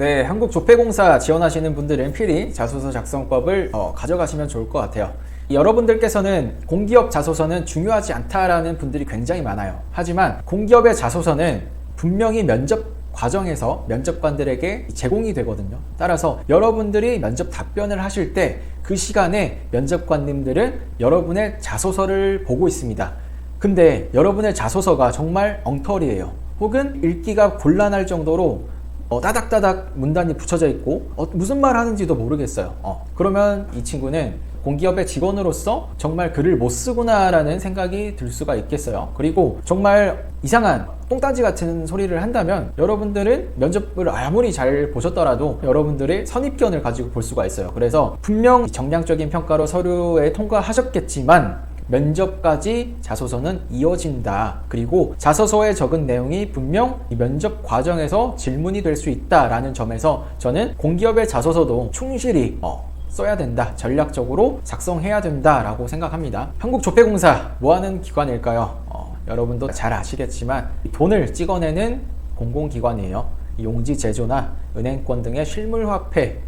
네, 한국조폐공사 지원하시는 분들은 필히 자소서 작성법을 가져가시면 좋을 것 같아요. 여러분들께서는 공기업 자소서는 중요하지 않다라는 분들이 굉장히 많아요. 하지만 공기업의 자소서는 분명히 면접 과정에서 면접관들에게 제공이 되거든요. 따라서 여러분들이 면접 답변을 하실 때 그 시간에 면접관님들은 여러분의 자소서를 보고 있습니다. 근데 여러분의 자소서가 정말 엉터리예요. 혹은 읽기가 곤란할 정도로 따닥따닥 문단이 붙여져 있고 무슨 말 하는지도 모르겠어요. 그러면 이 친구는 공기업의 직원으로서 정말 글을 못 쓰구나 라는 생각이 들 수가 있겠어요. 그리고 정말 이상한 똥딴지 같은 소리를 한다면 여러분들은 면접을 아무리 잘 보셨더라도 여러분들의 선입견을 가지고 볼 수가 있어요. 그래서 분명 정량적인 평가로 서류에 통과하셨겠지만 면접까지 자소서는 이어진다. 그리고 자소서에 적은 내용이 분명 이 면접 과정에서 질문이 될 수 있다라는 점에서 저는 공기업의 자소서도 충실히 써야 된다. 전략적으로 작성해야 된다라고 생각합니다. 한국조폐공사 뭐하는 기관일까요? 여러분도 잘 아시겠지만 돈을 찍어내는 공공기관이에요. 용지 제조나 은행권 등의 실물화폐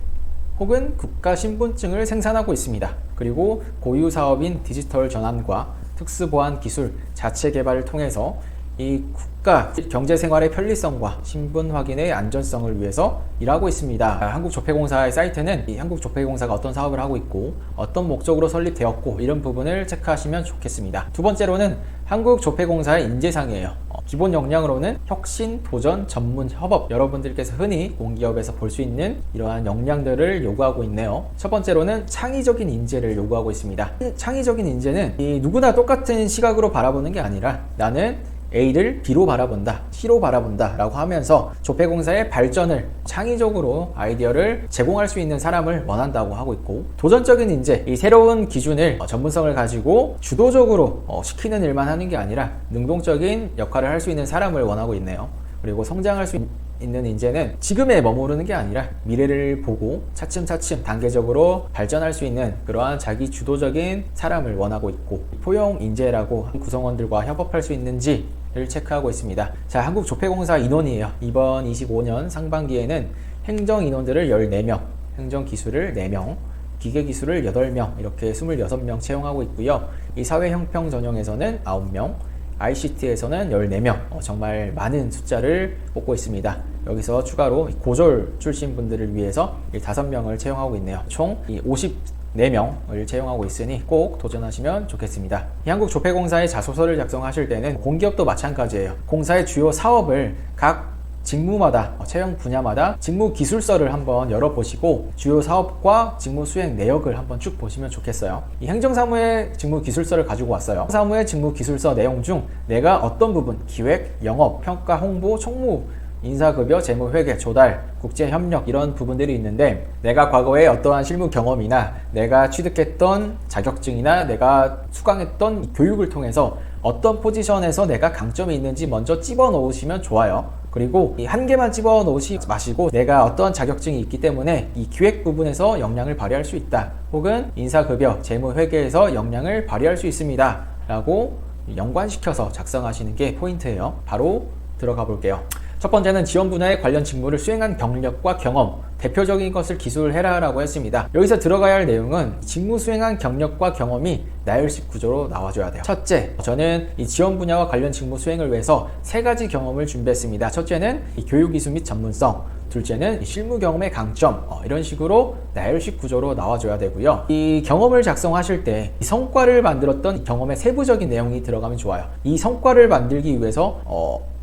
혹은 국가신분증을 생산하고 있습니다. 그리고 고유 사업인 디지털 전환과 특수보안 기술 자체 개발을 통해서 이 국가 경제생활의 편리성과 신분 확인의 안전성을 위해서 일하고 있습니다. 한국조폐공사의 사이트는 이 한국조폐공사가 어떤 사업을 하고 있고 어떤 목적으로 설립되었고 이런 부분을 체크하시면 좋겠습니다. 두 번째로는 한국조폐공사의 인재상이에요. 기본 역량으로는 혁신, 도전, 전문, 협업, 여러분들께서 흔히 공기업에서 볼 수 있는 이러한 역량들을 요구하고 있네요. 첫 번째로는 창의적인 인재를 요구하고 있습니다. 창의적인 인재는 누구나 똑같은 시각으로 바라보는 게 아니라 나는 A를 B로 바라본다, C로 바라본다 라고 하면서 조폐공사의 발전을 창의적으로 아이디어를 제공할 수 있는 사람을 원한다고 하고 있고, 도전적인 인재, 이 새로운 기준을 전문성을 가지고 주도적으로 시키는 일만 하는 게 아니라 능동적인 역할을 할 수 있는 사람을 원하고 있네요. 그리고 성장할 수 있는 인재는 지금에 머무르는 게 아니라 미래를 보고 차츰차츰 단계적으로 발전할 수 있는 그러한 자기 주도적인 사람을 원하고 있고, 포용 인재라고 구성원들과 협업할 수 있는지 를 체크하고 있습니다. 자, 한국조폐공사 인원이에요. 이번 25년 상반기에는 행정인원들을 14명, 행정기술을 4명, 기계기술을 8명, 이렇게 26명 채용하고 있고요. 이 사회형평 전형에서는 9명, ICT에서는 14명, 정말 많은 숫자를 뽑고 있습니다. 여기서 추가로 고졸 출신 분들을 위해서 5명을 채용하고 있네요. 총 54명을 채용하고 있으니 꼭 도전하시면 좋겠습니다. 이 한국조폐공사의 자소서를 작성하실 때는 공기업도 마찬가지예요. 공사의 주요 사업을 각 직무마다, 채용 분야마다 직무 기술서를 한번 열어보시고 주요 사업과 직무 수행 내역을 한번 쭉 보시면 좋겠어요. 이 행정사무의 직무 기술서를 가지고 왔어요. 사무의 직무 기술서 내용 중 내가 어떤 부분, 기획, 영업, 평가, 홍보, 총무, 인사급여, 재무회계, 조달, 국제협력 이런 부분들이 있는데, 내가 과거에 어떠한 실무 경험이나 내가 취득했던 자격증이나 내가 수강했던 교육을 통해서 어떤 포지션에서 내가 강점이 있는지 먼저 집어 넣으시면 좋아요. 그리고 한 개만 집어 넣으시 마시고 내가 어떤 자격증이 있기 때문에 이 기획 부분에서 역량을 발휘할 수 있다, 혹은 인사급여, 재무회계에서 역량을 발휘할 수 있습니다 라고 연관시켜서 작성하시는 게 포인트예요. 바로 들어가 볼게요. 첫 번째는 지원 분야의 관련 직무를 수행한 경력과 경험, 대표적인 것을 기술해라 라고 했습니다. 여기서 들어가야 할 내용은 직무 수행한 경력과 경험이 나열식 구조로 나와줘야 돼요. 첫째, 저는 이 지원 분야와 관련 직무 수행을 위해서 3가지 경험을 준비했습니다. 첫째는 이 교육 이수 및 전문성, 둘째는 이 실무 경험의 강점, 이런 식으로 나열식 구조로 나와줘야 되고요. 이 경험을 작성하실 때 이 성과를 만들었던 경험의 세부적인 내용이 들어가면 좋아요. 이 성과를 만들기 위해서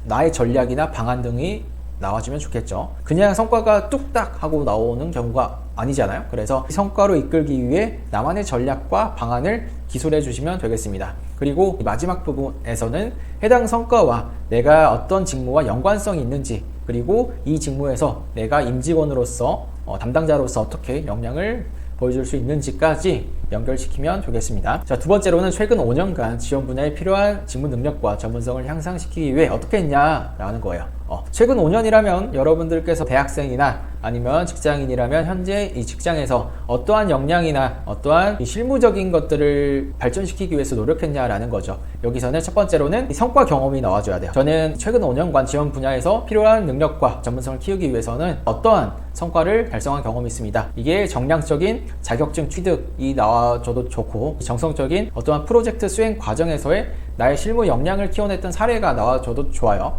나의 전략이나 방안 등이 나와주면 좋겠죠. 그냥 성과가 뚝딱 하고 나오는 경우가 아니잖아요. 그래서 성과로 이끌기 위해 나만의 전략과 방안을 기술해 주시면 되겠습니다. 그리고 마지막 부분에서는 해당 성과와 내가 어떤 직무와 연관성이 있는지, 그리고 이 직무에서 내가 임직원으로서 담당자로서 어떻게 역량을 보여줄 수 있는지까지 연결시키면 되겠습니다. 자, 두 번째로는 최근 5년간 지원 분야에 필요한 직무 능력과 전문성을 향상시키기 위해 어떻게 했냐라는 거예요. 최근 5년이라면 여러분들께서 대학생이나 아니면 직장인이라면 현재 이 직장에서 어떠한 역량이나 어떠한 이 실무적인 것들을 발전시키기 위해서 노력했냐라는 거죠. 여기서는 첫 번째로는 이 성과 경험이 나와줘야 돼요. 저는 최근 5년간 지원 분야에서 필요한 능력과 전문성을 키우기 위해서는 어떠한 성과를 달성한 경험이 있습니다. 이게 정량적인 자격증 취득이 나와줘도 좋고, 정성적인 어떠한 프로젝트 수행 과정에서의 나의 실무 역량을 키워냈던 사례가 나와줘도 좋아요.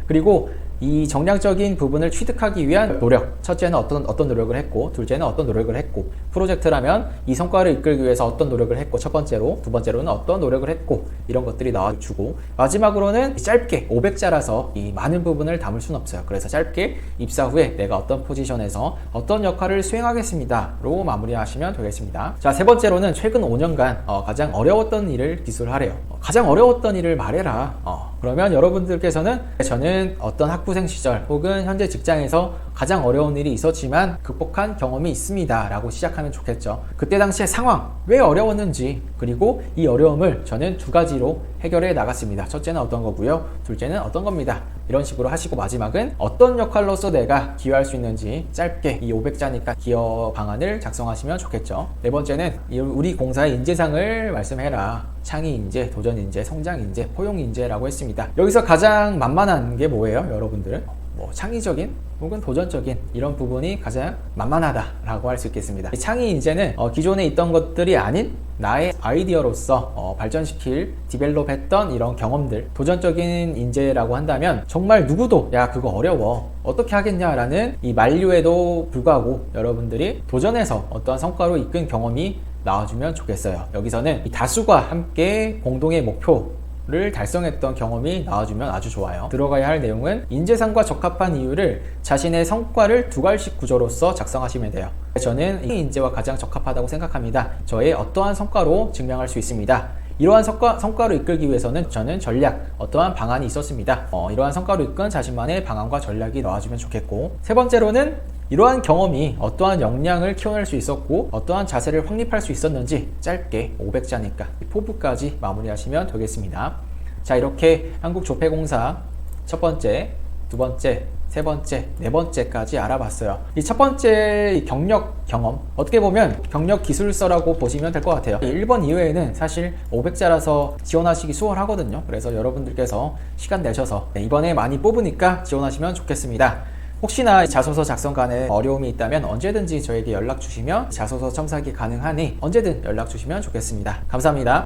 그리고 이 정량적인 부분을 취득하기 위한 노력, 첫째는 어떤 노력을 했고, 둘째는 어떤 노력을 했고, 프로젝트라면 이 성과를 이끌기 위해서 어떤 노력을 했고, 첫 번째로, 두 번째로는 어떤 노력을 했고, 이런 것들이 나와주고, 마지막으로는 짧게 500자라서 이 많은 부분을 담을 수는 없어요. 그래서 짧게 입사 후에 내가 어떤 포지션에서 어떤 역할을 수행하겠습니다로 마무리하시면 되겠습니다. 자, 세 번째로는 최근 5년간 가장 어려웠던 일을 기술하래요. 가장 어려웠던 일을 말해라. 그러면 여러분들께서는 저는 어떤 학부생 시절 혹은 현재 직장에서 가장 어려운 일이 있었지만 극복한 경험이 있습니다 라고 시작하면 좋겠죠. 그때 당시의 상황, 왜 어려웠는지, 그리고 이 어려움을 저는 두 가지로 해결해 나갔습니다. 첫째는 어떤 거고요, 둘째는 어떤 겁니다. 이런 식으로 하시고 마지막은 어떤 역할로서 내가 기여할 수 있는지 짧게, 이 500자니까 기여 방안을 작성하시면 좋겠죠. 네 번째는 우리 공사의 인재상을 말씀해라. 창의 인재, 도전 인재, 성장 인재, 포용 인재라고 했습니다. 여기서 가장 만만한 게 뭐예요, 여러분들은? 창의적인 혹은 도전적인 이런 부분이 가장 만만하다라고 할 수 있겠습니다. 창의 인재는 기존에 있던 것들이 아닌 나의 아이디어로서 발전시킬, 디벨롭했던 이런 경험들. 도전적인 인재라고 한다면 정말 누구도 야 그거 어려워 어떻게 하겠냐라는 이 만류에도 불구하고 여러분들이 도전해서 어떠한 성과로 이끈 경험이 나와주면 좋겠어요. 여기서는 이 다수가 함께 공동의 목표를 달성했던 경험이 나와주면 아주 좋아요. 들어가야 할 내용은 인재상과 적합한 이유를 자신의 성과를 두 갈씩 구조로서 작성하시면 돼요. 저는 이 인재와 가장 적합하다고 생각합니다. 저의 어떠한 성과로 증명할 수 있습니다. 이러한 성과로 이끌기 위해서는 저는 전략, 어떠한 방안이 있었습니다. 이러한 성과로 이끈 자신만의 방안과 전략이 나와주면 좋겠고, 세 번째로는 이러한 경험이 어떠한 역량을 키워낼 수 있었고 어떠한 자세를 확립할 수 있었는지 짧게 500자니까 포부까지 마무리하시면 되겠습니다. 자, 이렇게 한국조폐공사 첫 번째, 두 번째, 세 번째, 네 번째까지 알아봤어요. 이 첫 번째 경력 경험, 어떻게 보면 경력 기술서라고 보시면 될 것 같아요. 1번 이외에는 사실 500자라서 지원하시기 수월하거든요. 그래서 여러분들께서 시간 내셔서 이번에 많이 뽑으니까 지원하시면 좋겠습니다. 혹시나 자소서 작성간에 어려움이 있다면 언제든지 저에게 연락 주시면 자소서 첨삭이 가능하니 언제든 연락 주시면 좋겠습니다. 감사합니다.